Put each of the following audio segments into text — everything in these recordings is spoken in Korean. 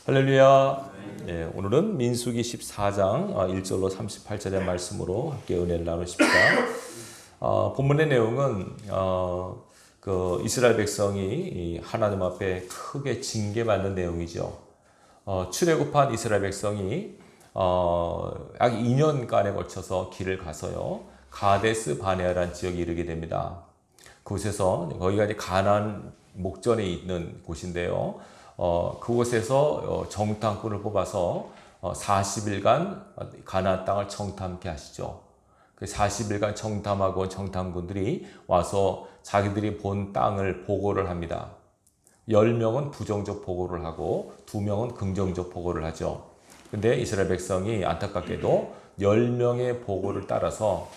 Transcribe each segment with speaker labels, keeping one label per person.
Speaker 1: 할렐루야. 예, 오늘은 민수기 14장 1절로 38절의 말씀으로 함께 은혜를 나누십시다. 본문의 내용은 그 이스라엘 백성이 하나님 앞에 크게 징계받는 내용이죠. 출애굽한 이스라엘 백성이 약 2년간에 걸쳐서 길을 가서요 가데스 바네아라는 지역에 이르게 됩니다. 그곳에서 거기가 이제 가나안 목전에 있는 곳인데요. 그곳에서 정탐꾼을 뽑아서 40일간 가나안 땅을 정탐케 하시죠. 그 40일간 정탐하고 온 정탐꾼들이 와서 자기들이 본 땅을 보고를 합니다. 10명은 부정적 보고를 하고 2명은 긍정적 보고를 하죠. 근데 이스라엘 백성이 안타깝게도 10명의 보고를 따라서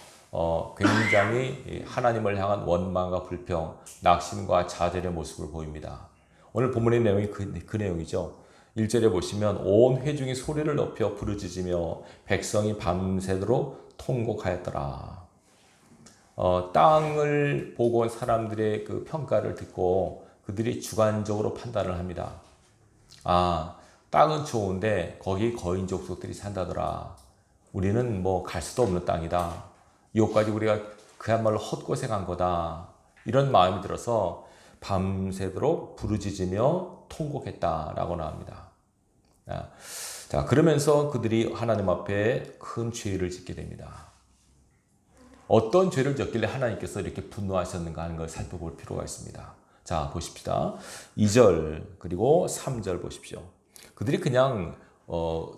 Speaker 1: 굉장히 하나님을 향한 원망과 불평, 낙심과 좌절의 모습을 보입니다. 오늘 본문의 내용이 그 내용이죠. 1절에 보시면 온 회중이 소리를 높여 부르짖으며 백성이 밤새도록 통곡하였더라. 땅을 보고 온 사람들의 그 평가를 듣고 그들이 주관적으로 판단을 합니다. 땅은 좋은데 거기 거인 족속들이 산다더라. 우리는 뭐 갈 수도 없는 땅이다. 이것까지 우리가 그야말로 헛고생한 거다. 이런 마음이 들어서 밤새도록 부르짖으며 통곡했다라고 나옵니다. 자, 그러면서 그들이 하나님 앞에 큰 죄를 짓게 됩니다. 어떤 죄를 졌길래 하나님께서 이렇게 분노하셨는가 하는 걸 살펴볼 필요가 있습니다. 자, 보십시다. 2절 그리고 3절 보십시오. 그들이 그냥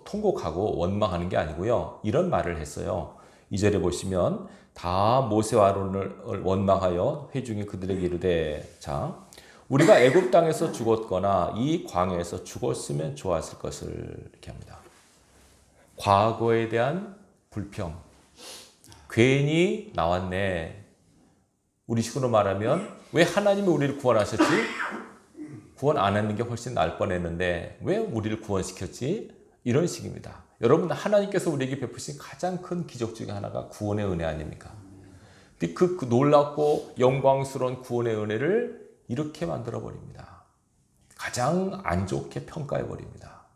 Speaker 1: 통곡하고 원망하는 게 아니고요. 이런 말을 했어요. 2절에 보시면 다 모세와 아론을 원망하여 회중이 그들에게 이르되 자 우리가 애굽 땅에서 죽었거나 이 광야에서 죽었으면 좋았을 것을 이렇게 합니다. 과거에 대한 불평. 괜히 나왔네. 우리 식으로 말하면 왜 하나님이 우리를 구원하셨지? 구원 안 했는 게 훨씬 나을 뻔했는데 왜 우리를 구원시켰지? 이런 식입니다. 여러분, 하나님께서 우리에게 베푸신 가장 큰 기적 중에 하나가 구원의 은혜 아닙니까? 근데 그 놀랍고 영광스러운 구원의 은혜를 이렇게 만들어 버립니다. 가장 안 좋게 평가해 버립니다.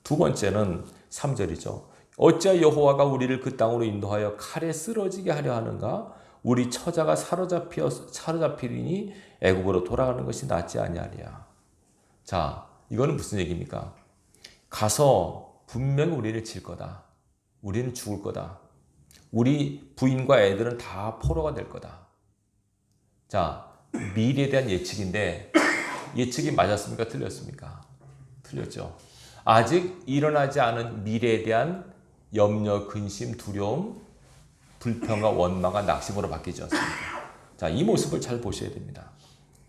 Speaker 1: 두 번째는 3절이죠. 어찌하여 여호와가 우리를 그 땅으로 인도하여 칼에 쓰러지게 하려 하는가? 우리 처자가 사로잡히리니 애굽으로 돌아가는 것이 낫지 아니하리야. 자, 이거는 무슨 얘기입니까? 가서 분명히 우리를 칠 거다. 우리는 죽을 거다. 우리 부인과 애들은 다 포로가 될 거다. 자, 미래에 대한 예측인데 예측이 맞았습니까? 틀렸습니까? 틀렸죠. 아직 일어나지 않은 미래에 대한 염려, 근심, 두려움, 불평과 원망과 낙심으로 바뀌지 않습니까? 자, 이 모습을 잘 보셔야 됩니다.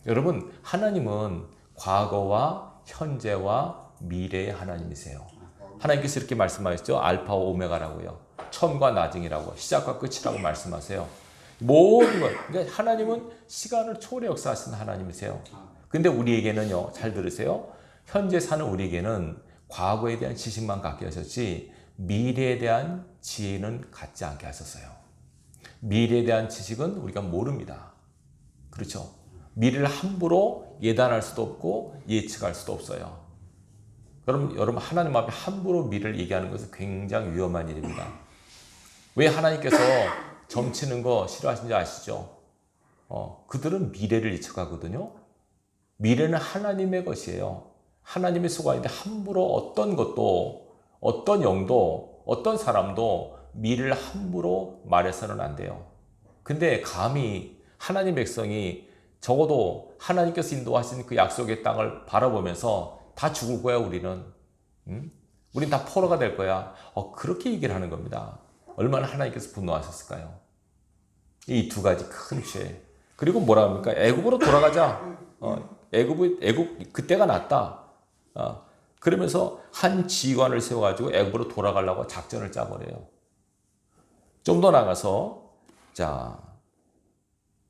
Speaker 1: 여러분, 하나님은 과거와 현재와 미래의 하나님이세요. 하나님께서 이렇게 말씀하셨죠. 알파와 오메가라고요. 처음과 나중이라고, 시작과 끝이라고 말씀하세요. 모든 것. 그러니까 하나님은 시간을 초월해 역사하시는 하나님이세요. 근데 우리에게는요, 잘 들으세요. 현재 사는 우리에게는 과거에 대한 지식만 갖게 하셨지 미래에 대한 지혜는 갖지 않게 하셨어요. 미래에 대한 지식은 우리가 모릅니다. 그렇죠? 미래를 함부로 예단할 수도 없고 예측할 수도 없어요. 여러분 하나님 앞에 함부로 미래를 얘기하는 것은 굉장히 위험한 일입니다. 왜 하나님께서 점치는 거 싫어하시는지 아시죠? 그들은 미래를 예측하거든요. 미래는 하나님의 것이에요. 하나님의 소관인데 함부로 어떤 것도 어떤 영도 어떤 사람도 미래를 함부로 말해서는 안 돼요. 근데 감히 하나님 백성이 적어도 하나님께서 인도하신 그 약속의 땅을 바라보면서 다 죽을 거야 우리는. 우린 다 포로가 될 거야. 그렇게 얘기를 하는 겁니다. 얼마나 하나님께서 분노하셨을까요? 이 두 가지 큰 죄. 그리고 뭐라 합니까? 애굽으로 돌아가자. 애굽 그때가 낫다. 그러면서 한 지휘관을 세워가지고 애굽으로 돌아가려고 작전을 짜버려요. 좀 더 나가서 자,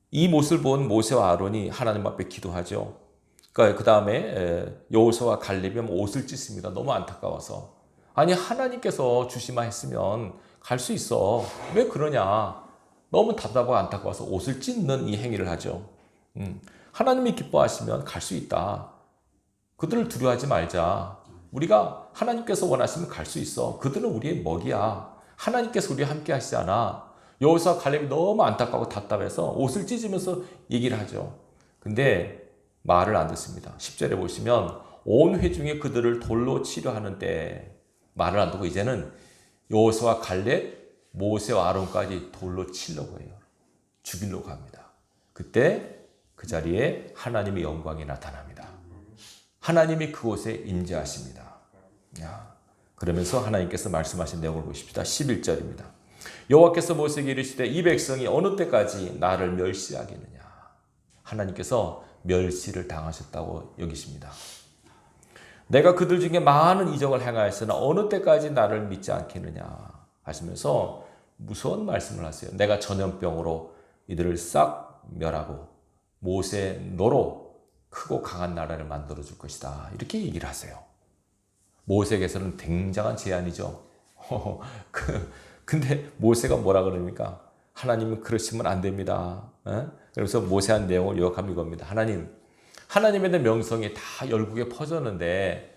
Speaker 1: 이 모습을 본 모세와 아론이 하나님 앞에 기도하죠. 그 다음에 여호수아와 갈렙이 옷을 찢습니다. 너무 안타까워서. 아니 하나님께서 주시만 했으면 갈 수 있어. 왜 그러냐. 너무 답답하고 안타까워서 옷을 찢는 이 행위를 하죠. 하나님이 기뻐하시면 갈 수 있다. 그들을 두려워하지 말자. 우리가 하나님께서 원하시면 갈 수 있어. 그들은 우리의 먹이야. 하나님께서 우리와 함께 하시잖아. 여호수아 갈렙이 너무 안타까워 답답해서 옷을 찢으면서 얘기를 하죠. 근데 말을 안 듣습니다. 10절에 보시면 온 회중이 그들을 돌로 치려 하는데 말을 안 듣고 이제는 여호수아 갈렙, 모세와 아론까지 돌로 치려고 해요. 죽이려고 합니다. 그때 그 자리에 하나님의 영광이 나타납니다. 하나님이 그곳에 임재하십니다. 그러면서 하나님께서 말씀하신 내용을 보십시다. 11절입니다. 여호와께서 모세에게 이르시되 이 백성이 어느 때까지 나를 멸시하겠느냐. 하나님께서 멸시를 당하셨다고 여기십니다. 내가 그들 중에 많은 이적을 행하였으나 어느 때까지 나를 믿지 않겠느냐 하시면서 무서운 말씀을 하세요. 내가 전염병으로 이들을 싹 멸하고 모세 너로 크고 강한 나라를 만들어 줄 것이다. 이렇게 얘기를 하세요. 모세에게서는 굉장한 제안이죠. 근데 모세가 뭐라 그럽니까? 하나님은 그러시면 안 됩니다. 그래서 모세한 내용을 요약하면 이겁니다. 하나님에 대한 명성이 다 열국에 퍼졌는데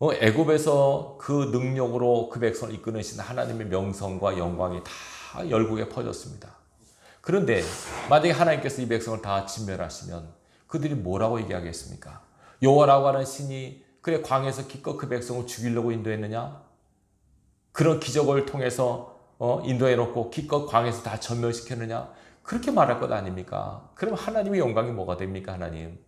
Speaker 1: 애굽에서 그 능력으로 그 백성을 이끄시는 하나님의 명성과 영광이 다 열국에 퍼졌습니다. 그런데 만약에 하나님께서 이 백성을 다 진멸하시면 그들이 뭐라고 얘기하겠습니까? 여호와라고 하는 신이 그래 광야에서 기껏 그 백성을 죽이려고 인도했느냐? 그런 기적을 통해서 인도해놓고 기껏 광야에서 다 전멸시켰느냐? 그렇게 말할 것 아닙니까? 그럼 하나님의 영광이 뭐가 됩니까? 하나님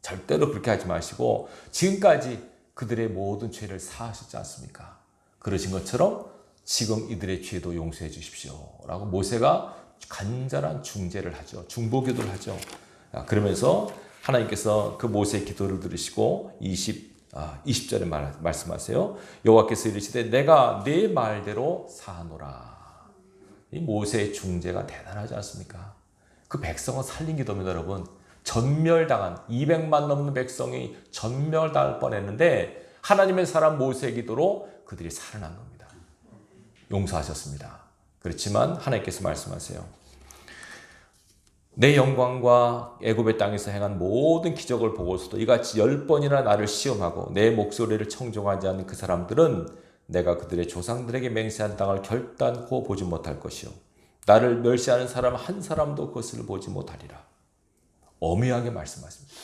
Speaker 1: 절대로 그렇게 하지 마시고 지금까지 그들의 모든 죄를 사하셨지 않습니까? 그러신 것처럼 지금 이들의 죄도 용서해 주십시오 라고 모세가 간절한 중재를 하죠. 중보기도를 하죠. 그러면서 하나님께서 그 모세의 기도를 들으시고 20절에 말씀하세요. 여호와께서 이르시되 내가 네 말대로 사하노라. 이 모세의 중재가 대단하지 않습니까? 그 백성을 살린 기도입니다, 여러분. 전멸당한 200만 넘는 백성이 전멸당할 뻔했는데 하나님의 사람 모세의 기도로 그들이 살아난 겁니다. 용서하셨습니다. 그렇지만 하나님께서 말씀하세요. 내 영광과 애굽의 땅에서 행한 모든 기적을 보고서도 이같이 10번이나 나를 시험하고 내 목소리를 청종하지 않는 그 사람들은 내가 그들의 조상들에게 맹세한 땅을 결단코 보지 못할 것이요 나를 멸시하는 사람 한 사람도 그것을 보지 못하리라. 엄하게 말씀하십니다.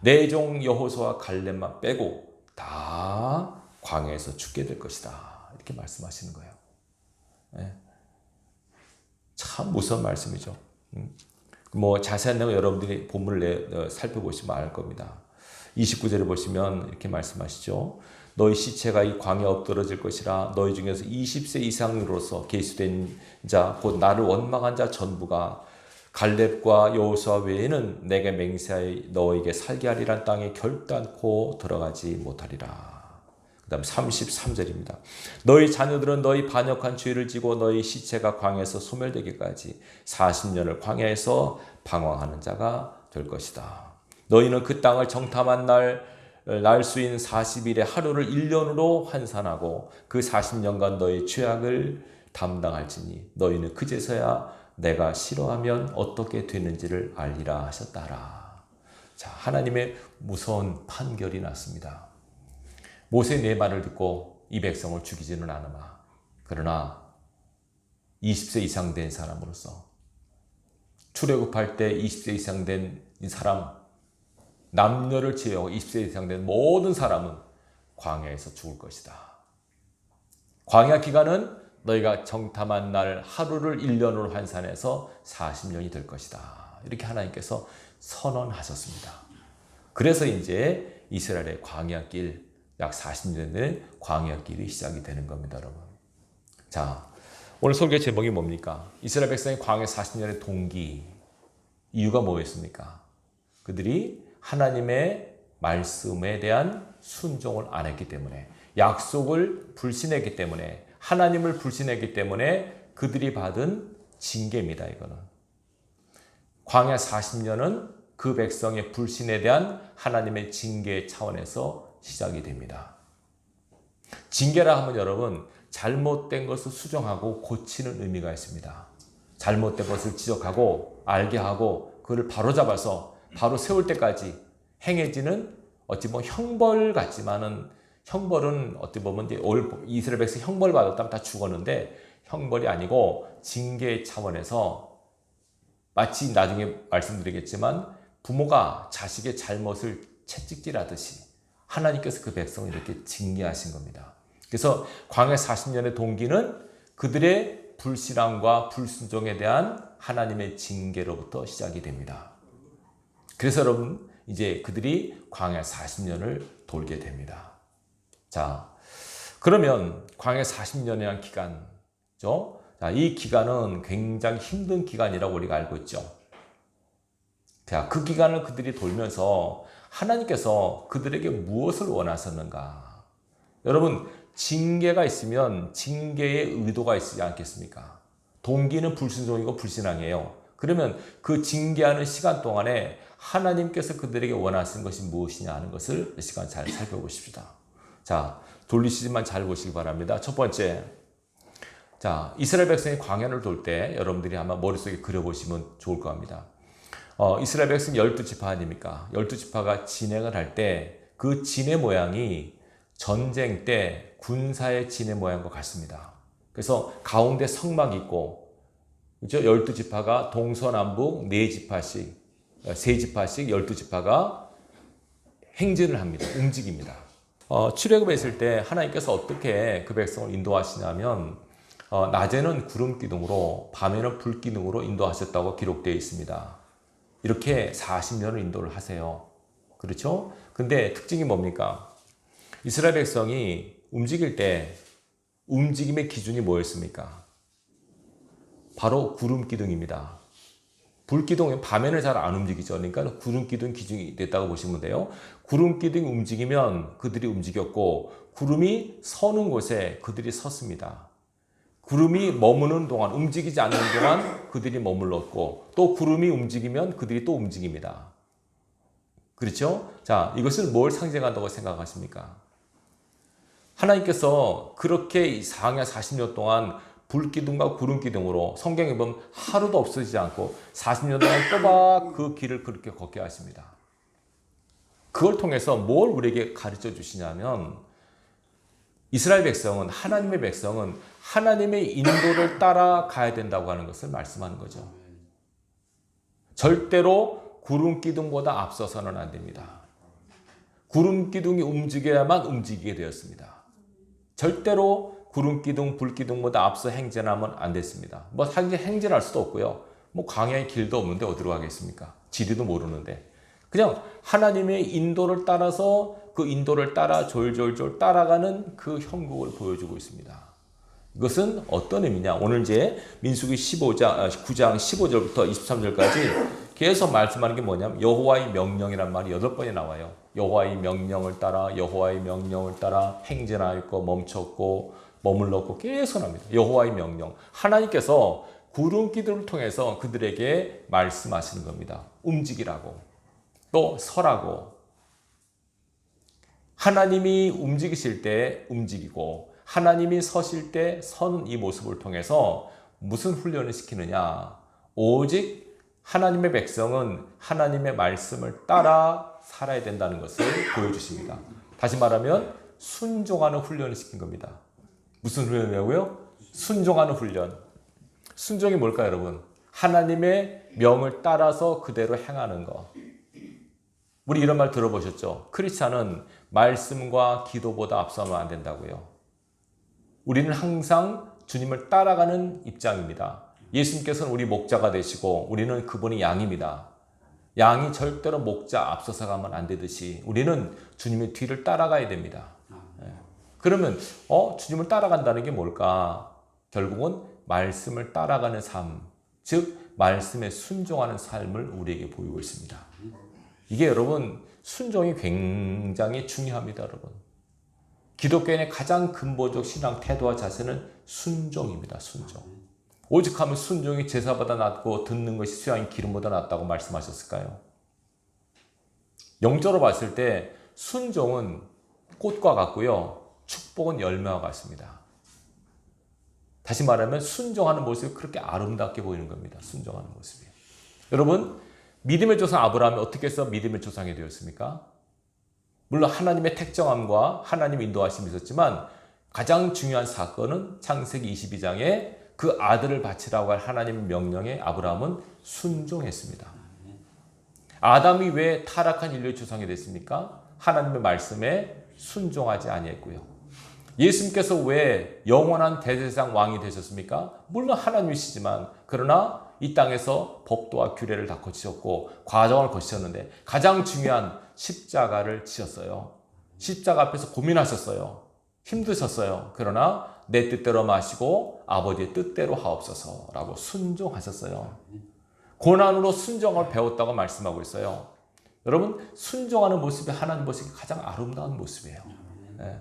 Speaker 1: 내 종 여호수아 갈렙만 빼고 다 광야에서 죽게 될 것이다. 이렇게 말씀하시는 거예요. 네. 참 무서운 말씀이죠. 자세한 내용 여러분들이 본문을 살펴보시면 알 겁니다. 29절에 보시면 이렇게 말씀하시죠. 너희 시체가 이 광야에 엎드러질 것이라 너희 중에서 20세 이상으로서 계수된 자 곧 나를 원망한 자 전부가 갈렙과 여호수아 외에는 내게 맹세하여 너에게 살게 하리란 땅에 결단코 들어가지 못하리라. 그 다음 33절입니다. 너희 자녀들은 너희 반역한 죄를 지고 너희 시체가 광야에서 소멸되기까지 40년을 광야에서 방황하는 자가 될 것이다. 너희는 그 땅을 정탐한 날 수인 40일의 하루를 1년으로 환산하고 그 40년간 너희 죄악을 담당할지니 너희는 그제서야 내가 싫어하면 어떻게 되는지를 알리라 하셨다라. 자, 하나님의 무서운 판결이 났습니다. 모세의 네 말을 듣고 이 백성을 죽이지는 않으마. 그러나 20세 이상 된 사람으로서 출애굽할 때 20세 이상 된 이 사람 남녀를 제외하고 20세 이상 된 모든 사람은 광야에서 죽을 것이다. 광야 기간은 너희가 정탐한 날 하루를 1년으로 환산해서 40년이 될 것이다. 이렇게 하나님께서 선언하셨습니다. 그래서 이제 이스라엘의 광야길 약 40년의 광야길이 시작이 되는 겁니다, 여러분. 자, 오늘 설교 제목이 뭡니까? 이스라엘 백성의 광야 40년의 동기. 이유가 뭐였습니까? 그들이 하나님의 말씀에 대한 순종을 안 했기 때문에, 약속을 불신했기 때문에, 하나님을 불신했기 때문에 그들이 받은 징계입니다. 이거는 광야 40년은 그 백성의 불신에 대한 하나님의 징계 차원에서 시작이 됩니다. 징계라 하면 여러분 잘못된 것을 수정하고 고치는 의미가 있습니다. 잘못된 것을 지적하고 알게 하고 그를 바로잡아서 바로 세울 때까지 행해지는 어찌 보면 형벌 같지만은 형벌은 어떻게 보면 이제 이스라엘 백성 형벌 받았다면 다 죽었는데 형벌이 아니고 징계 차원에서 마치 나중에 말씀드리겠지만 부모가 자식의 잘못을 채찍질하듯이 하나님께서 그 백성을 이렇게 징계하신 겁니다. 그래서 광야 40년의 동기는 그들의 불신앙과 불순종에 대한 하나님의 징계로부터 시작이 됩니다. 그래서 여러분 이제 그들이 광야 40년을 돌게 됩니다. 자, 그러면 광야 40년이라는 기간이죠. 자, 이 기간은 굉장히 힘든 기간이라고 우리가 알고 있죠. 자, 그 기간을 그들이 돌면서 하나님께서 그들에게 무엇을 원하셨는가? 여러분, 징계가 있으면 징계의 의도가 있지 않겠습니까? 동기는 불순종이고 불신앙이에요. 그러면 그 징계하는 시간 동안에 하나님께서 그들에게 원하시는 것이 무엇이냐 하는 것을 이 시간 잘 살펴보십시다. 자, 돌리시지만 잘 보시기 바랍니다. 첫 번째, 자, 이스라엘 백성이 광야를 돌 때 여러분들이 아마 머릿속에 그려보시면 좋을 것 같습니다. 이스라엘 백성 12지파 아닙니까? 12지파가 진행을 할 때 그 진의 모양이 전쟁 때 군사의 진의 모양과 같습니다. 그래서 가운데 성막이 있고, 그죠? 12지파가 동서남북 4지파씩, 3지파씩 12지파가 행진을 합니다. 움직입니다. 출애굽에 있을 때 하나님께서 어떻게 그 백성을 인도하시냐면 낮에는 구름 기둥으로 밤에는 불 기둥으로 인도하셨다고 기록되어 있습니다. 이렇게 40년을 인도를 하세요. 그렇죠? 근데 특징이 뭡니까? 이스라엘 백성이 움직일 때 움직임의 기준이 뭐였습니까? 바로 구름 기둥입니다. 불 기둥은 밤에는 잘 안 움직이죠. 그러니까 구름 기둥 기준이 됐다고 보시면 돼요. 구름 기둥이 움직이면 그들이 움직였고 구름이 서는 곳에 그들이 섰습니다. 구름이 머무는 동안, 움직이지 않는 동안 그들이 머물렀고 또 구름이 움직이면 그들이 또 움직입니다. 그렇죠? 자, 이것을 뭘 상징한다고 생각하십니까? 하나님께서 그렇게 광야 40년 동안 불기둥과 구름기둥으로 성경에 보면 하루도 없어지지 않고 40년 동안 꼬박 그 길을 그렇게 걷게 하십니다. 그걸 통해서 뭘 우리에게 가르쳐 주시냐면 이스라엘 백성은, 하나님의 백성은 하나님의 인도를 따라가야 된다고 하는 것을 말씀하는 거죠. 절대로 구름기둥보다 앞서서는 안 됩니다. 구름기둥이 움직여야만 움직이게 되었습니다. 절대로 구름기둥, 불기둥보다 앞서 행진하면 안 됐습니다. 뭐 행진할 수도 없고요. 뭐 광야의 길도 없는데 어디로 가겠습니까? 지리도 모르는데. 그냥 하나님의 인도를 따라서 그 인도를 따라 졸졸졸 따라가는 그 형국을 보여주고 있습니다. 이것은 어떤 의미냐? 오늘 이제 민수기 9장 15절부터 23절까지 계속 말씀하는 게 뭐냐면 여호와의 명령이란 말이 8번이 나와요. 여호와의 명령을 따라 여호와의 명령을 따라 행진하였고 멈췄고 머물렀고 계속 나옵니다. 여호와의 명령. 하나님께서 구름 기둥을 통해서 그들에게 말씀하시는 겁니다. 움직이라고. 또 서라고. 하나님이 움직이실 때 움직이고 하나님이 서실 때 서는 이 모습을 통해서 무슨 훈련을 시키느냐? 오직 하나님의 백성은 하나님의 말씀을 따라 살아야 된다는 것을 보여주십니다. 다시 말하면 순종하는 훈련을 시킨 겁니다. 무슨 훈련이라고요? 순종하는 훈련. 순종이 뭘까요, 여러분? 하나님의 명을 따라서 그대로 행하는 것. 우리 이런 말 들어보셨죠? 크리스찬은 말씀과 기도보다 앞서면 안 된다고요. 우리는 항상 주님을 따라가는 입장입니다. 예수님께서는 우리 목자가 되시고 우리는 그분이 양입니다. 양이 절대로 목자 앞서서 가면 안 되듯이 우리는 주님의 뒤를 따라가야 됩니다. 그러면 주님을 따라간다는 게 뭘까? 결국은 말씀을 따라가는 삶, 즉 말씀에 순종하는 삶을 우리에게 보이고 있습니다. 이게 여러분 순종이 굉장히 중요합니다. 여러분. 기독교인의 가장 근본적 신앙 태도와 자세는 순종입니다. 순종. 오직하면 순종이 제사보다 낫고 듣는 것이 수양이 기름보다 낫다고 말씀하셨을까요? 영적으로 봤을 때 순종은 꽃과 같고요. 축복은 열매와 같습니다. 다시 말하면 순종하는 모습이 그렇게 아름답게 보이는 겁니다. 순종하는 모습이. 여러분, 믿음의 조상 아브라함이 어떻게 해서 믿음의 조상이 되었습니까? 물론 하나님의 택정함과 하나님의 인도하심이 있었지만 가장 중요한 사건은 창세기 22장에 그 아들을 바치라고 할 하나님의 명령에 아브라함은 순종했습니다. 아담이 왜 타락한 인류의 조상이 됐습니까? 하나님의 말씀에 순종하지 아니했고요. 예수님께서 왜 영원한 대제사장 왕이 되셨습니까? 물론 하나님이시지만 그러나 이 땅에서 법도와 규례를 다 거치셨고 과정을 거치셨는데 가장 중요한 십자가를 지셨어요. 십자가 앞에서 고민하셨어요. 힘드셨어요. 그러나 내 뜻대로 마시고 아버지의 뜻대로 하옵소서라고 순종하셨어요. 고난으로 순종을 배웠다고 말씀하고 있어요. 여러분, 순종하는 모습이 하나님 보시기에 가장 아름다운 모습이에요. 네.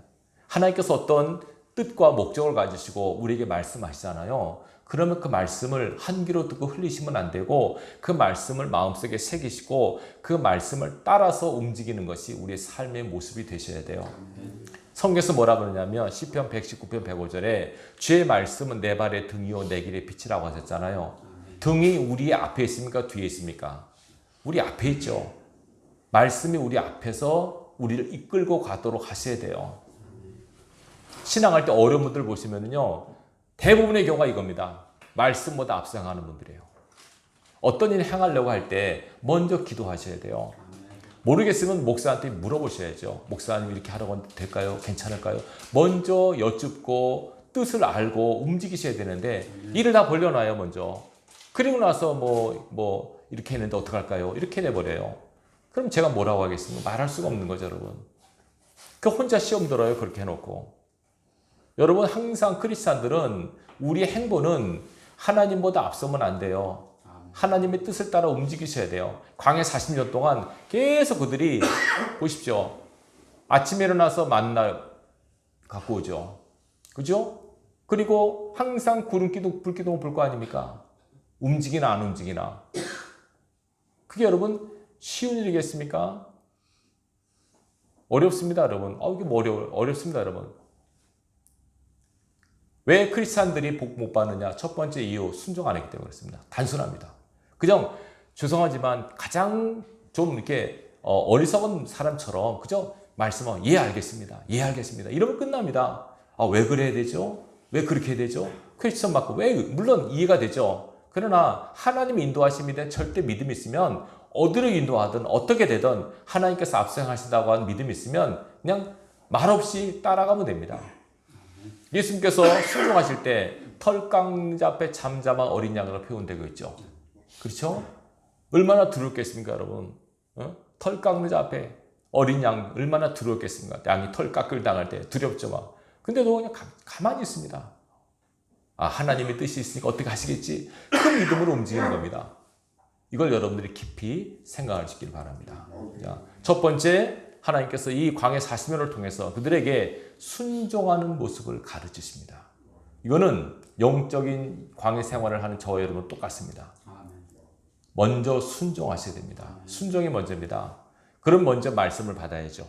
Speaker 1: 하나님께서 어떤 뜻과 목적을 가지시고 우리에게 말씀하시잖아요. 그러면 그 말씀을 한 귀로 듣고 흘리시면 안 되고 그 말씀을 마음속에 새기시고 그 말씀을 따라서 움직이는 것이 우리의 삶의 모습이 되셔야 돼요. 성경에서 뭐라 그러냐면 시편 119편 105절에 주의 말씀은 내 발의 등이요 내 길의 빛이라고 하셨잖아요. 등이 우리 앞에 있습니까? 뒤에 있습니까? 우리 앞에 있죠. 말씀이 우리 앞에서 우리를 이끌고 가도록 하셔야 돼요. 신앙할 때 어려운 분들 보시면요. 대부분의 경우가 이겁니다. 말씀보다 앞서가는 분들이에요. 어떤 일을 행하려고 할 때 먼저 기도하셔야 돼요. 모르겠으면 목사한테 물어보셔야죠. 목사님 이렇게 하라고 하면 될까요? 괜찮을까요? 먼저 여쭙고 뜻을 알고 움직이셔야 되는데 일을 다 벌려놔요 먼저. 그리고 나서 뭐 이렇게 했는데 어떡할까요? 이렇게 내버려요. 그럼 제가 뭐라고 하겠습니까? 말할 수가 없는 거죠 여러분. 그 혼자 시험 들어요 그렇게 해놓고. 여러분 항상 크리스찬들은 우리의 행보는 하나님보다 앞서면 안 돼요. 하나님의 뜻을 따라 움직이셔야 돼요. 광야 40년 동안 계속 그들이 보십시오. 아침에 일어나서 만나 갖고 오죠. 그죠? 그리고 항상 구름기둥, 불기둥은 불 거 아닙니까? 움직이나 안 움직이나. 그게 여러분 쉬운 일이겠습니까? 어렵습니다, 여러분. 이게 뭐 어렵습니다, 여러분. 왜 크리스찬들이 복 못 받느냐? 첫 번째 이유, 순종 안 했기 때문에 그렇습니다. 단순합니다. 그냥 죄송하지만 가장 좀 이렇게 어리석은 사람처럼 그저 말씀은 예 알겠습니다. 예 알겠습니다. 이러면 끝납니다. 왜 그래야 되죠? 왜 그렇게 해야 되죠? 퀘스천 받고 왜 물론 이해가 되죠. 그러나 하나님의 인도하심에 대한 절대 믿음이 있으면 어디로 인도하든 어떻게 되든 하나님께서 앞서가신다고 하는 믿음이 있으면 그냥 말없이 따라가면 됩니다. 예수님께서 순종하실 때 털강자 앞에 잠잠한 어린 양으로 표현되고 있죠. 그렇죠? 얼마나 두렵겠습니까, 여러분? 털강자 앞에 어린 양 얼마나 두렵겠습니까? 양이 털 깎을 당할 때 두렵죠, 막. 근데도 그냥 가만히 있습니다. 하나님의 뜻이 있으니까 어떻게 하시겠지? 그 믿음으로 움직이는 겁니다. 이걸 여러분들이 깊이 생각하시길 바랍니다. 첫 번째, 하나님께서 이 광야 40년을 통해서 그들에게 순종하는 모습을 가르치십니다. 이거는 영적인 광야 생활을 하는 저와 여러분 똑같습니다. 먼저 순종하셔야 됩니다. 순종이 먼저입니다. 그럼 먼저 말씀을 받아야죠.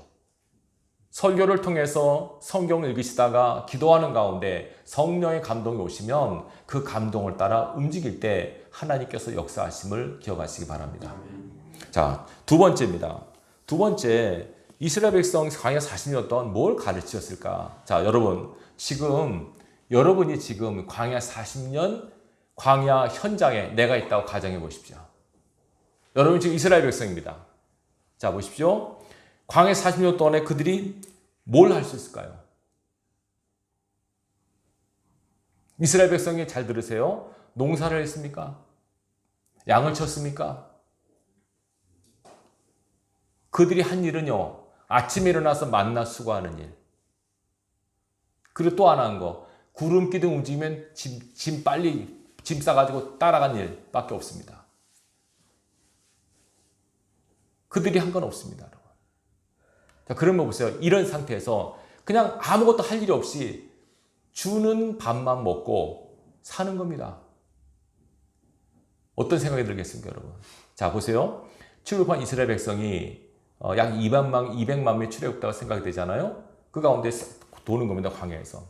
Speaker 1: 설교를 통해서 성경을 읽으시다가 기도하는 가운데 성령의 감동이 오시면 그 감동을 따라 움직일 때 하나님께서 역사하심을 기억하시기 바랍니다. 자, 두 번째입니다. 두 번째, 이스라엘 백성 광야 40년 동안 뭘 가르치셨을까? 자, 여러분이 지금 광야 40년 광야 현장에 내가 있다고 가정해 보십시오. 여러분 지금 이스라엘 백성입니다. 자, 보십시오. 광야 40년 동안에 그들이 뭘 할 수 있을까요? 이스라엘 백성이 잘 들으세요. 농사를 했습니까? 양을 쳤습니까? 그들이 한 일은요. 아침에 일어나서 만나 수고하는 일. 그리고 또 하나 한 거. 구름 기둥 움직이면 짐 싸가지고 따라간 일밖에 없습니다. 그들이 한 건 없습니다. 자, 그러면 보세요. 이런 상태에서 그냥 아무것도 할 일이 없이 주는 밥만 먹고 사는 겁니다. 어떤 생각이 들겠습니까, 여러분? 자, 보세요. 출애굽한 이스라엘 백성이 약 200만 명이 출애굽했다고 생각이 되잖아요. 그 가운데 도는 겁니다, 광야에서.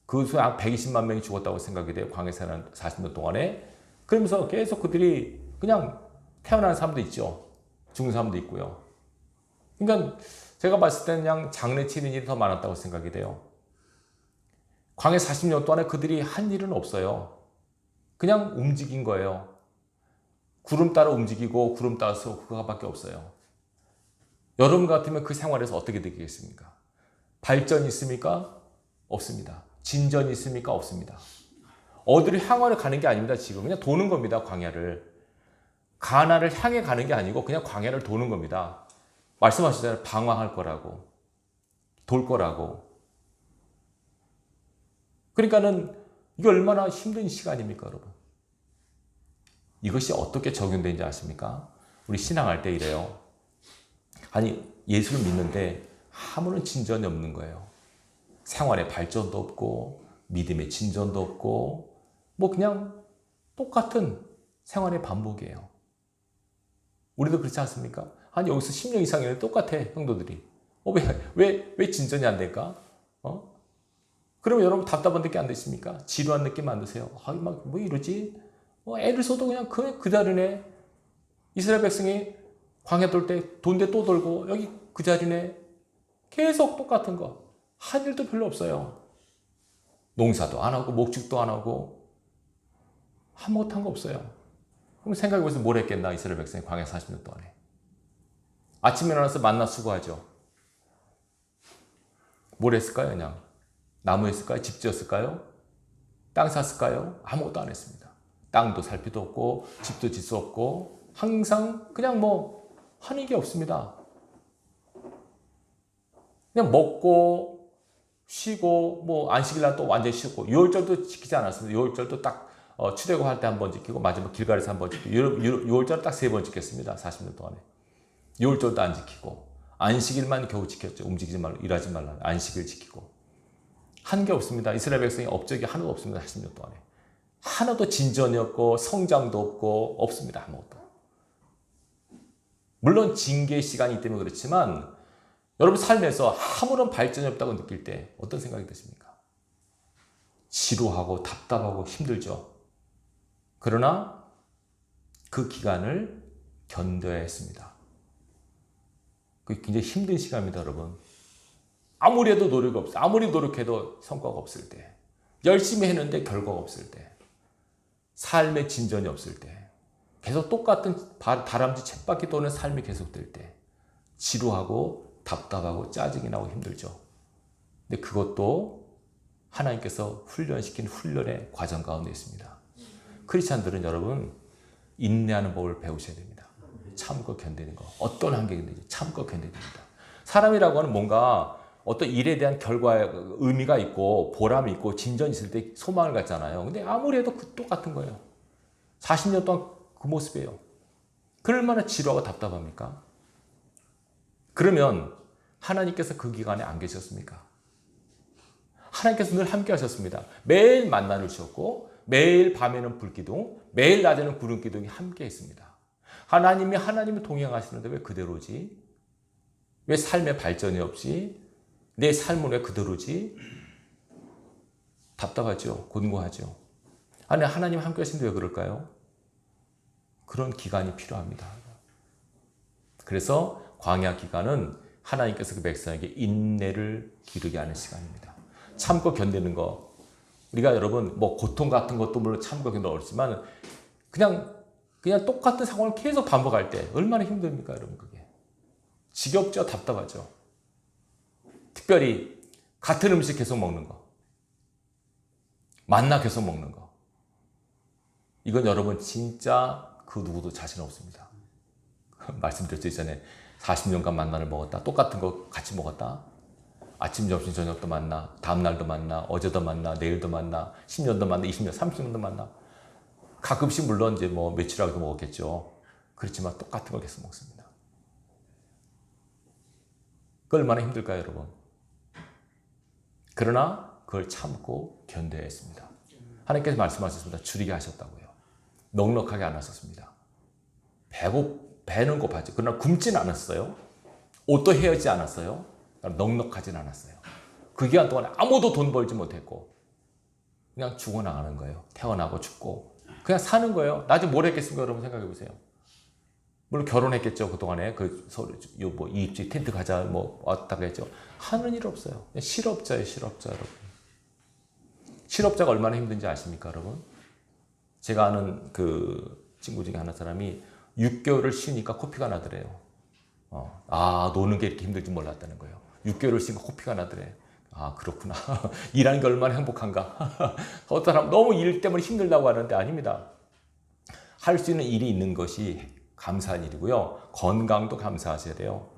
Speaker 1: 그 중에 약 120만 명이 죽었다고 생각이 돼요, 광야에서 40년 동안에. 그러면서 계속 그들이 그냥 태어난 사람도 있죠. 죽은 사람도 있고요. 그러니까 제가 봤을 때는 그냥 장례 치는 일이 더 많았다고 생각이 돼요. 광야 40년 동안에 그들이 한 일은 없어요. 그냥 움직인 거예요. 구름 따라 움직이고 구름 따라서 그거밖에 없어요. 여러분 같으면 그 생활에서 어떻게 되겠습니까? 발전이 있습니까? 없습니다. 진전이 있습니까? 없습니다. 어디를 향하러 가는 게 아닙니다. 지금 그냥 도는 겁니다. 광야를. 가나를 향해 가는 게 아니고 그냥 광야를 도는 겁니다. 말씀하시잖아요. 방황할 거라고. 돌 거라고. 그러니까는 이게 얼마나 힘든 시간입니까, 여러분? 이것이 어떻게 적용되는지 아십니까? 우리 신앙할 때 이래요. 아니, 예수를 믿는데 아무런 진전이 없는 거예요. 생활의 발전도 없고 믿음의 진전도 없고 뭐 그냥 똑같은 생활의 반복이에요. 우리도 그렇지 않습니까? 아니, 여기서 10년 이상이면 똑같아, 형도들이. 왜 진전이 안 될까? 그러면 여러분 답답한 느낌 안 드십니까? 지루한 느낌 안 드세요? 뭐 이러지? 애를 써도 그냥 그 자리네. 이스라엘 백성이 광야 돌 때 돈데 또 돌고 여기 그 자리네. 계속 똑같은 거. 한 일도 별로 없어요. 농사도 안 하고 목축도 안 하고 아무것도 한 거 없어요. 그럼 생각해보세요. 뭘 했겠나 이스라엘 백성이 광야 40년 동안에. 아침에 일어나서 만나 수고하죠. 뭘 했을까요? 그냥 나무 했을까요? 집 지었을까요? 땅 샀을까요? 아무것도 안 했습니다. 땅도 살 필요도 없고 집도 질 수 없고 항상 그냥 뭐 하는 게 없습니다. 그냥 먹고 쉬고 뭐 안식일날 또 완전히 쉬고 6월절도 지키지 않았습니다. 6월절도 딱 출애굽할 때 한 번 지키고 마지막 길가에서 한 번 지키고 6월절 딱 3번 지켰습니다. 40년 동안에. 6월절도 안 지키고 안식일만 겨우 지켰죠. 움직이지 말라, 일하지 말라. 안식일 지키고 한 게 없습니다. 이스라엘 백성이 업적이 하나도 없습니다. 40년 동안에. 하나도 진전이 없고 성장도 없고 없습니다. 아무것도. 물론 징계의 시간이기 때문에 그렇지만 여러분 삶에서 아무런 발전이 없다고 느낄 때 어떤 생각이 드십니까? 지루하고 답답하고 힘들죠. 그러나 그 기간을 견뎌야 했습니다. 그게 굉장히 힘든 시간입니다, 여러분. 아무리 해도 노력이 없어요. 아무리 노력해도 성과가 없을 때. 열심히 했는데 결과가 없을 때. 삶의 진전이 없을 때. 계속 똑같은 다람쥐 쳇바퀴 도는 삶이 계속될 때. 지루하고 답답하고 짜증이 나고 힘들죠. 근데 그것도 하나님께서 훈련시킨 훈련의 과정 가운데 있습니다. 크리스찬들은 여러분 인내하는 법을 배우셔야 됩니다. 참고 견디는 거. 어떤 환경이든지 참고 견뎌야 됩니다. 사람이라고 하는 뭔가 어떤 일에 대한 결과에 의미가 있고 보람이 있고 진전이 있을 때 소망을 갖잖아요. 근데 아무리 해도 똑같은 거예요. 40년 동안 그 모습이에요. 그럴만한 지루하고 답답합니까? 그러면 하나님께서 그 기간에 안 계셨습니까? 하나님께서 늘 함께 하셨습니다. 매일 만나를 주셨고 매일 밤에는 불기둥, 매일 낮에는 구름기둥이 함께 있습니다. 하나님이 동행하시는데 왜 그대로지? 왜 삶의 발전이 없이? 내 삶은 왜 그대로지? 답답하죠. 곤고하죠. 아니, 하나님 함께 하시는데 왜 그럴까요? 그런 기간이 필요합니다. 그래서 광야 기간은 하나님께서 그 백성에게 인내를 기르게 하는 시간입니다. 참고 견디는 거. 우리가 여러분 뭐 고통 같은 것도 물론 참고 견디는 어렵지만 그냥 똑같은 상황을 계속 반복할 때 얼마나 힘듭니까, 여러분 그게. 지겹죠, 답답하죠. 특별히 같은 음식 계속 먹는 거. 만나 계속 먹는 거. 이건 여러분 진짜 그 누구도 자신 없습니다. 말씀드렸죠, 이전에 40년간 만나를 먹었다. 똑같은 거 같이 먹었다. 아침, 점심, 저녁도 만나. 다음날도 만나. 어제도 만나. 내일도 만나. 10년도 만나. 20년, 30년도 만나. 가끔씩 물론 이제 뭐 며칠하고도 먹었겠죠. 그렇지만 똑같은 걸 계속 먹습니다. 그 얼마나 힘들까요, 여러분? 그러나 그걸 참고 견뎌야 했습니다. 하나님께서 말씀하셨습니다. 줄이게 하셨다고요. 넉넉하게 안 하셨습니다. 배는 고팠죠. 그러나 굶지는 않았어요. 옷도 헤어지지 않았어요. 넉넉하진 않았어요. 그 기간 동안에 아무도 돈 벌지 못했고 그냥 죽어나가는 거예요. 태어나고 죽고 그냥 사는 거예요. 나중에 뭘 했겠습니까? 여러분 생각해 보세요. 물론 결혼했겠죠. 그동안에 그 서로 뭐 이입지 텐트 가자 뭐 왔다 그랬죠. 하는 일 없어요. 실업자예요, 실업자 여러분. 실업자가 얼마나 힘든지 아십니까, 여러분? 제가 아는 그 친구 중에 하나 사람이 6개월을 쉬니까 코피가 나더래요. 노는 게 이렇게 힘들지 몰랐다는 거예요. 6개월을 쉬니까 코피가 나더래. 아, 그렇구나. 일하는 게 얼마나 행복한가. 어떤 사람 너무 일 때문에 힘들다고 하는데 아닙니다. 할 수 있는 일이 있는 것이 감사한 일이고요. 건강도 감사하셔야 돼요.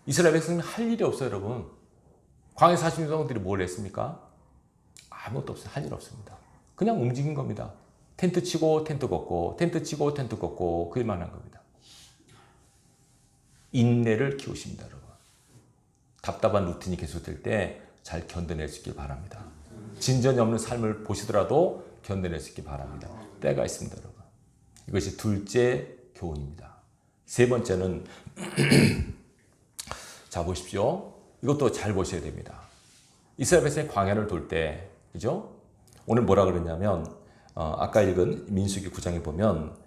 Speaker 1: 이스라엘 백성이 할 일이 없어요, 여러분. 광야 40년 동안들이 뭘 했습니까? 아무것도 없어요. 할 일 없습니다. 그냥 움직인 겁니다. 텐트 치고 텐트 걷고 텐트 치고 텐트 걷고 그 일만 한 겁니다. 인내를 키우십니다, 여러분. 답답한 루틴이 계속될 때 잘 견뎌낼 수 있길 바랍니다. 진전이 없는 삶을 보시더라도 견뎌낼 수 있길 바랍니다. 때가 있습니다, 여러분. 이것이 둘째 교훈입니다. 세 번째는 자 보십시오. 이것도 잘 보셔야 됩니다. 이스라엘 백성이 광야를 돌 때, 그죠? 오늘 뭐라 그랬냐면 아까 읽은 민수기 9장에 보면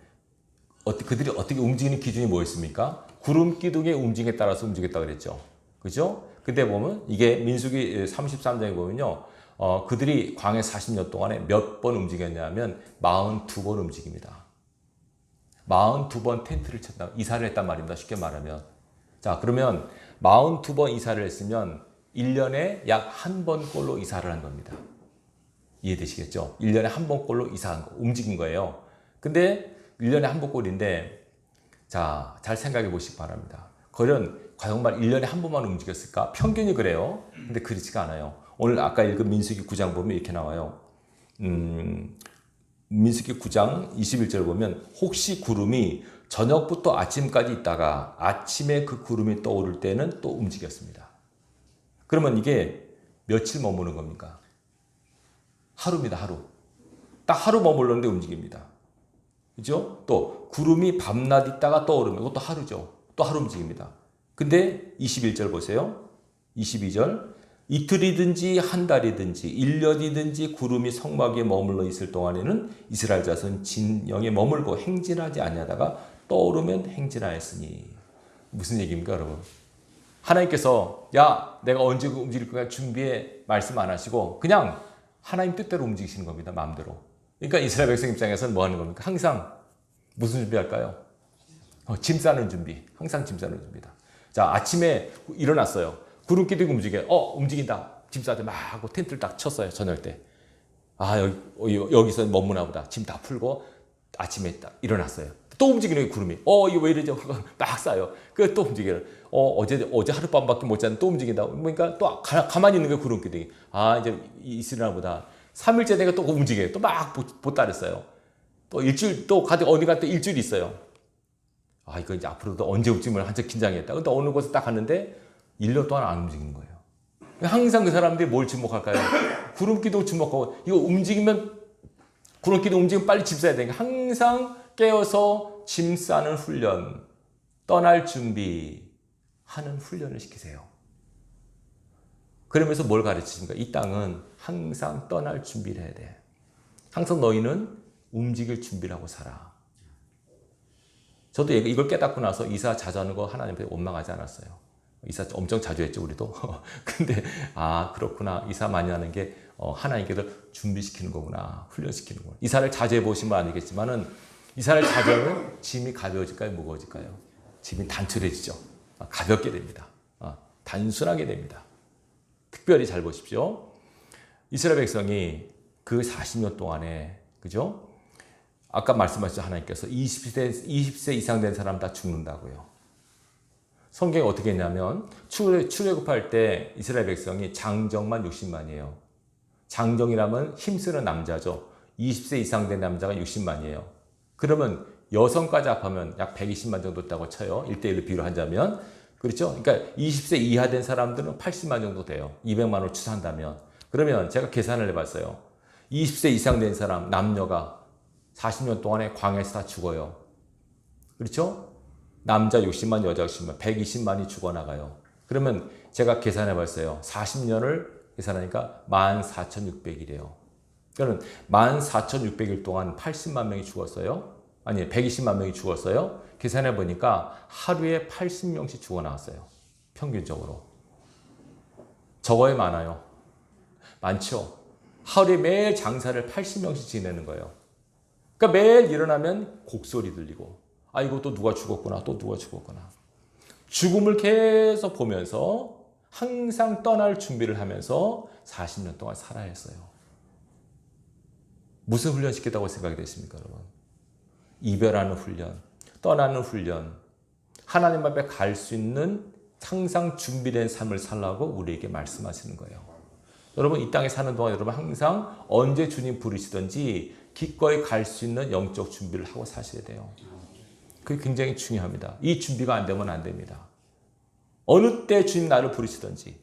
Speaker 1: 그들이 어떻게 움직이는 기준이 뭐였습니까? 구름 기둥의 움직임에 따라서 움직였다 그랬죠. 그죠? 근데 보면 이게 민수기 33장에 보면요. 그들이 광야 40년 동안에 몇 번 움직였냐면 42번 움직입니다. 42번 텐트를 쳤다. 이사를 했단 말입니다. 쉽게 말하면. 자, 그러면 42번 이사를 했으면 1년에 약 한 번꼴로 이사를 한 겁니다. 이해되시겠죠? 1년에 한 번꼴로 이사한 거, 움직인 거예요. 근데 1년에 한 번꼴인데, 자, 잘 생각해 보시기 바랍니다. 그건 정말 1년에 한 번만 움직였을까? 평균이 그래요. 근데 그렇지가 않아요. 오늘 아까 읽은 민수기 9장 보면 이렇게 나와요. 민수기 9장 21절 보면 혹시 구름이 저녁부터 아침까지 있다가 아침에 그 구름이 떠오를 때는 또 움직였습니다. 그러면 이게 며칠 머무는 겁니까? 하루입니다, 하루. 딱 하루 머물렀는데 움직입니다. 그죠? 또 구름이 밤낮 있다가 떠오르면 그것도 하루죠. 또 하루 움직입니다. 근데 21절 보세요. 22절. 이틀이든지 한 달이든지 1년이든지 구름이 성막 위에 머물러 있을 동안에는 이스라엘 자손 진영에 머물고 행진하지 아니하다가 떠오르면 행진하였으니. 무슨 얘기입니까, 여러분? 하나님께서 야, 내가 언제 움직일 거야 준비해 말씀 안 하시고 그냥 하나님 뜻대로 움직이시는 겁니다. 마음대로. 그러니까 이스라엘 백성 입장에서는 뭐 하는 겁니까? 항상 무슨 준비할까요? 짐 싸는 준비. 항상 짐 싸는 준비다. 자, 아침에 일어났어요. 구름 기둥이 움직여요. 움직인다. 짐 싸대 막 하고 텐트를 딱 쳤어요. 저녁 때. 아, 여기서 머무나 보다. 짐 다 풀고 아침에 딱 일어났어요. 또 움직이는 게 구름이. 이거 왜 이러죠? 막 싸요. 그 또 움직여요. 어제 하룻밤밖에 못 잤는데 또 움직인다. 그러니까 또 가만히 있는 게 구름 기둥이. 아, 이제 있으려나 보다. 3일째 내가 또 움직여요. 또 막 보따랬어요. 또 일주일, 또 어디 갔다 일주일 있어요. 아, 이거 이제 앞으로도 언제 움직임을 한참 긴장했다. 근데 어느 곳에 딱 갔는데 1년 동안 안 움직이는 거예요. 항상 그 사람들이 뭘 주목할까요? 구름 기둥 주목하고, 이거 움직이면, 구름 기둥 움직이면 빨리 짐 싸야 되니까 항상 깨어서 짐 싸는 훈련, 떠날 준비하는 훈련을 시키세요. 그러면서 뭘 가르치십니까? 이 땅은 항상 떠날 준비를 해야 돼. 항상 너희는 움직일 준비를 하고 살아. 저도 이걸 깨닫고 나서 이사 자주 하는 거 하나님 앞에 원망하지 않았어요. 이사 엄청 자주 했죠, 우리도. 근데, 그렇구나. 이사 많이 하는 게 하나님께서 준비시키는 거구나. 훈련시키는 거구나. 이사를 자주 해보신 분 아니겠지만은, 이사를 자주 하면 짐이 가벼워질까요? 무거워질까요? 짐이 단촐해지죠. 가볍게 됩니다. 단순하게 됩니다. 특별히 잘 보십시오. 이스라엘 백성이 그 40년 동안에, 그죠? 아까 말씀하셨죠, 하나님께서 20세 이상 된 사람 다 죽는다고요. 성경이 어떻게 했냐면 출애굽할 때 이스라엘 백성이 장정만 60만이에요. 장정이라면 힘쓰는 남자죠. 20세 이상 된 남자가 60만이에요. 그러면 여성까지 합하면 약 120만 정도 있다고 쳐요. 1대1로 비교를 하자면. 그렇죠? 그러니까 20세 이하 된 사람들은 80만 정도 돼요. 200만으로 추산한다면. 그러면 제가 계산을 해봤어요. 20세 이상 된 사람, 남녀가 40년 동안에 광야에서 다 죽어요. 그렇죠? 남자 60만, 여자 60만, 120만이 죽어나가요. 그러면 제가 계산해봤어요. 40년을 계산하니까 14,600일이에요. 그러면 14,600일 동안 80만 명이 죽었어요. 아니 120만 명이 죽었어요. 계산해 보니까 하루에 80명씩 죽어 나왔어요. 평균적으로. 적어야 많아요. 많죠. 하루에 매일 장사를 80명씩 지내는 거예요. 그러니까 매일 일어나면 곡소리 들리고, 아이고 또 누가 죽었구나, 또 누가 죽었구나. 죽음을 계속 보면서 항상 떠날 준비를 하면서 40년 동안 살아야 했어요. 무슨 훈련 시켰다고 생각이 되십니까, 여러분? 이별하는 훈련, 떠나는 훈련, 하나님 앞에 갈 수 있는 항상 준비된 삶을 살라고 우리에게 말씀하시는 거예요. 여러분 이 땅에 사는 동안 여러분 항상 언제 주님 부르시든지 기꺼이 갈 수 있는 영적 준비를 하고 사셔야 돼요. 그게 굉장히 중요합니다. 이 준비가 안 되면 안 됩니다. 어느 때 주님 나를 부르시든지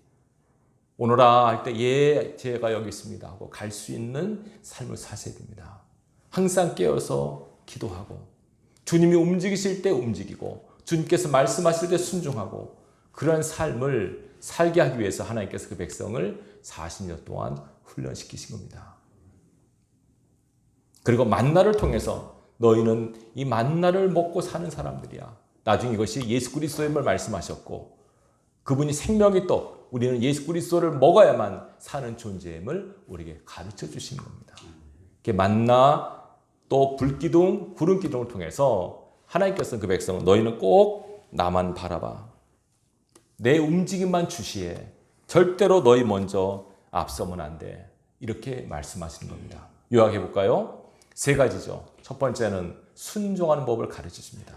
Speaker 1: 오너라 할 때 예 제가 여기 있습니다 하고 갈 수 있는 삶을 사셔야 됩니다. 항상 깨어서 기도하고 주님이 움직이실 때 움직이고 주님께서 말씀하실 때 순종하고 그런 삶을 살게 하기 위해서 하나님께서 그 백성을 40년 동안 훈련시키신 겁니다. 그리고 만나를 통해서 너희는 이 만나를 먹고 사는 사람들이야. 나중에 이것이 예수 그리스도임을 말씀하셨고 그분이 생명의 떡, 우리는 예수 그리스도를 먹어야만 사는 존재임을 우리에게 가르쳐 주신 겁니다. 만나 또 불기둥, 구름기둥을 통해서 하나님께서는 그 백성은 너희는 꼭 나만 바라봐. 내 움직임만 주시해. 절대로 너희 먼저 앞서면 안 돼. 이렇게 말씀하시는 겁니다. 요약해 볼까요? 세 가지죠. 첫 번째는 순종하는 법을 가르치십니다.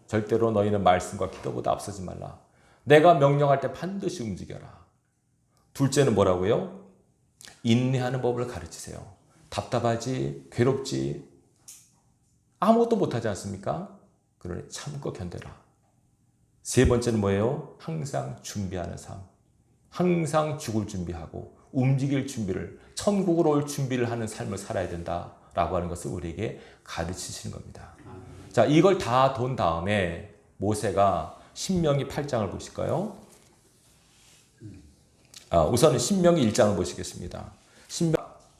Speaker 1: 절대로 너희는 말씀과 기도보다 앞서지 말라. 내가 명령할 때 반드시 움직여라. 둘째는 뭐라고요? 인내하는 법을 가르치세요. 답답하지, 괴롭지, 아무것도 못하지 않습니까? 그러니 참고 견뎌라. 세 번째는 뭐예요? 항상 준비하는 삶. 항상 죽을 준비하고 움직일 준비를, 천국으로 올 준비를 하는 삶을 살아야 된다라고 하는 것을 우리에게 가르치시는 겁니다. 자, 이걸 다 돈 다음에 모세가 신명기 8장을 보실까요? 우선은 신명기 1장을 보시겠습니다.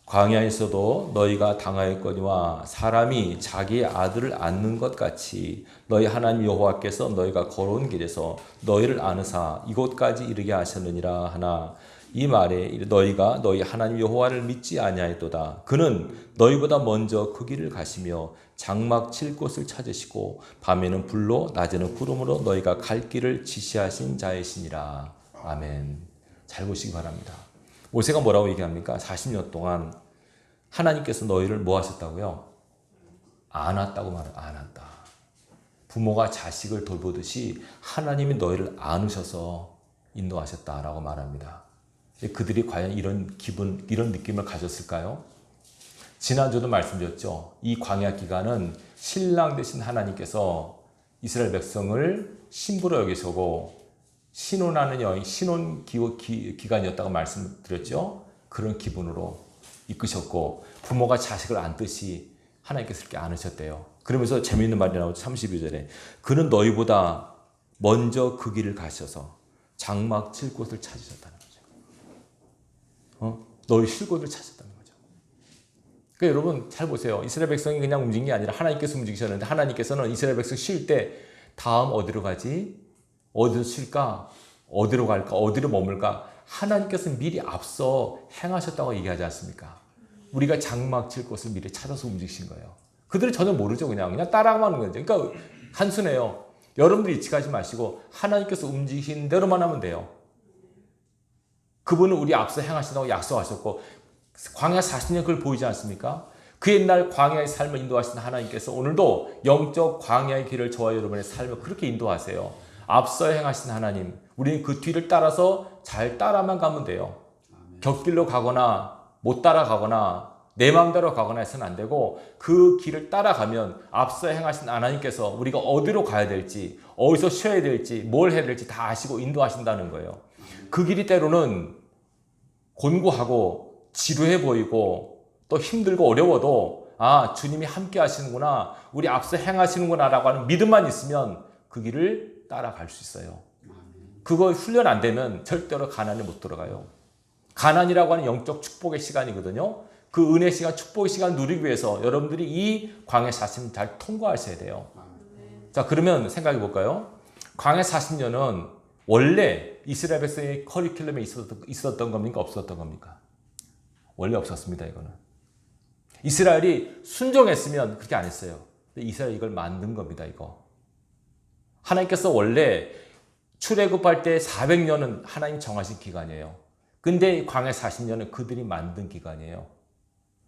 Speaker 1: 광야에서도 너희가 당하였거니와 사람이 자기의 아들을 안는 것 같이 너희 하나님 여호와께서 너희가 걸어온 길에서 너희를 안으사 이곳까지 이르게 하셨느니라 하나 이 말에 너희가 너희 하나님 여호와를 믿지 아니하였도다. 그는 너희보다 먼저 그 길을 가시며 장막 칠 곳을 찾으시고 밤에는 불로 낮에는 구름으로 너희가 갈 길을 지시하신 자이시니라. 아멘. 잘 보시기 바랍니다. 모세가 뭐라고 얘기합니까? 40년 동안 하나님께서 너희를 뭐 하셨다고요? 안았다고 말해요. 안았다. 부모가 자식을 돌보듯이 하나님이 너희를 안으셔서 인도하셨다라고 말합니다. 그들이 과연 이런 기분, 이런 느낌을 가졌을까요? 지난주도 말씀드렸죠. 이 광야 기간은 신랑 되신 하나님께서 이스라엘 백성을 신부로 여기시고 신혼하는 여인, 신혼 기간이었다고 말씀드렸죠. 그런 기분으로 이끄셨고 부모가 자식을 안듯이 하나님께서 이렇게 안으셨대요. 그러면서 재미있는 말이 나오죠. 32절에 그는 너희보다 먼저 그 길을 가셔서 장막 칠 곳을 찾으셨다는 거죠. 너희 쉴 곳을 찾으셨다는 거죠. 그러니까 여러분 잘 보세요. 이스라엘 백성이 그냥 움직인 게 아니라 하나님께서 움직이셨는데 하나님께서는 이스라엘 백성 쉴 때 다음 어디로 가지? 어디서 쉴까? 어디로 갈까? 어디로 머물까? 하나님께서 미리 앞서 행하셨다고 얘기하지 않습니까? 우리가 장막 칠 곳을 미리 찾아서 움직이신 거예요. 그들은 전혀 모르죠. 그냥 따라가는 거죠. 그러니까 단순해요. 여러분들이 이치하지 마시고 하나님께서 움직이신 대로만 하면 돼요. 그분은 우리 앞서 행하신다고 약속하셨고 광야 40년 그걸 보이지 않습니까? 그 옛날 광야의 삶을 인도하신 하나님께서 오늘도 영적 광야의 길을 저와 여러분의 삶을 그렇게 인도하세요. 앞서 행하신 하나님, 우리는 그 뒤를 따라서 잘 따라만 가면 돼요. 곁길로 가거나 못 따라가거나 내 마음대로 가거나 해서는 안 되고 그 길을 따라가면 앞서 행하신 하나님께서 우리가 어디로 가야 될지, 어디서 쉬어야 될지, 뭘 해야 될지 다 아시고 인도하신다는 거예요. 그 길이 때로는 곤고하고 지루해 보이고 또 힘들고 어려워도 아, 주님이 함께 하시는구나, 우리 앞서 행하시는구나 라고 하는 믿음만 있으면 그 길을 따라갈 수 있어요. 그거 훈련 안 되면 절대로 가나안에 못 들어가요. 가나안이라고 하는 영적 축복의 시간이거든요. 그 은혜 시간, 축복의 시간 누리기 위해서 여러분들이 이 광야 40년 잘 통과하셔야 돼요. 자, 그러면 생각해 볼까요? 광야 40년은 원래 이스라엘 백성의 커리큘럼에 있었던 겁니까? 없었던 겁니까? 원래 없었습니다, 이거는. 이스라엘이 순종했으면 그렇게 안 했어요. 근데 이스라엘이 이걸 만든 겁니다, 이거. 하나님께서 원래 출애굽할 때 400년은 하나님 정하신 기간이에요. 근데 광야 40년은 그들이 만든 기간이에요.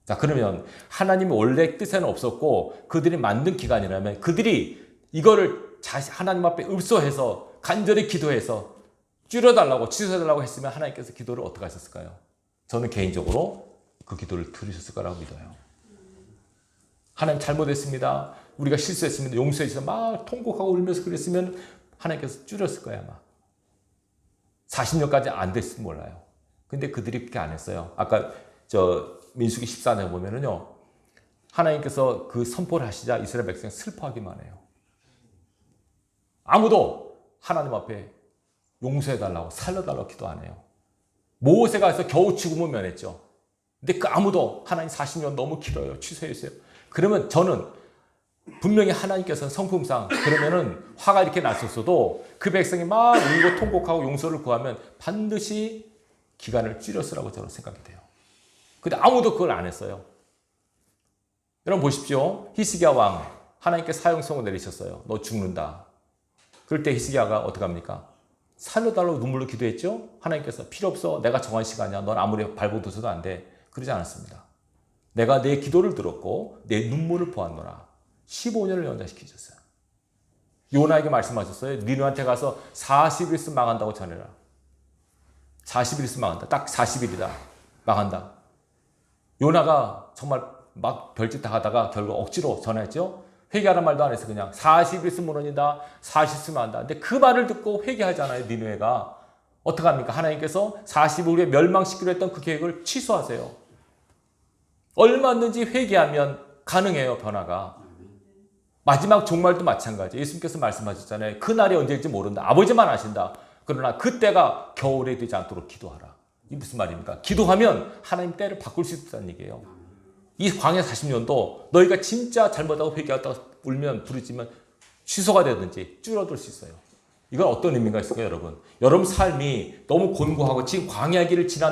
Speaker 1: 자, 그러면 하나님이 원래 뜻에는 없었고 그들이 만든 기간이라면 그들이 이거를 하나님 앞에 읍소해서 간절히 기도해서 줄여달라고 취소해달라고 했으면 하나님께서 기도를 어떻게 하셨을까요? 저는 개인적으로 그 기도를 들으셨을 거라고 믿어요. 하나님 잘못했습니다. 우리가 실수했습니다. 용서해 주셔서 막 통곡하고 울면서 그랬으면 하나님께서 줄였을 거야 아마. 40년까지 안 됐으면 몰라요. 근데 그들이 그렇게 안 했어요. 아까 민수기 14장 보면은요. 하나님께서 그 선포를 하시자 이스라엘 백성이 슬퍼하기만 해요. 아무도 하나님 앞에 용서해달라고 살려달라고 기도 안 해요. 모세가 해서 겨우 죽음을 면했죠. 근데 그 아무도 하나님 40년 너무 길어요. 취소해주세요. 그러면 저는 분명히 하나님께서는 성품상 그러면은 화가 이렇게 났었어도 그 백성이 막 울고 통곡하고 용서를 구하면 반드시 기간을 줄였으라고 저는 생각이 돼요. 근데 아무도 그걸 안 했어요. 여러분 보십시오. 히스기야 왕 하나님께 사형선고 내리셨어요. 너 죽는다. 그럴 때 히스기야가 어떻게 합니까? 살려달라고 눈물로 기도했죠. 하나님께서 필요 없어. 내가 정한 시간이야. 넌 아무리 발버둥쳐도 안 돼. 그러지 않았습니다. 내가 내 기도를 들었고 내 눈물을 보았노라. 15년을 연장시키셨어요. 요나에게 말씀하셨어요. 니누한테 가서 40일 있으면 망한다고 전해라. 40일 있으면 망한다. 딱 40일이다. 망한다. 요나가 정말 막 별짓 다 하다가 결국 억지로 전했죠. 회개하란 말도 안 해서 그냥 40일 있으면 무너진다. 40일 있으면 한다. 근데 그 말을 듣고 회개하잖아요. 니누에가. 어떻게 합니까? 하나님께서 40일 후에 멸망시키려 했던 그 계획을 취소하세요. 얼마든지 회개하면 가능해요. 변화가. 마지막 종말도 마찬가지. 예수님께서 말씀하셨잖아요. 그날이 언제일지 모른다. 아버지만 아신다. 그러나 그때가 겨울에 되지 않도록 기도하라. 이게 무슨 말입니까? 기도하면 하나님 때를 바꿀 수 있다는 얘기예요. 이 광야 40년도 너희가 진짜 잘못하고 회개하다가 울면 부르짖으면 취소가 되든지 줄어들 수 있어요. 이건 어떤 의미가 있을까요, 여러분? 여러분 삶이 너무 곤고하고 지금 광야 길을 지난다.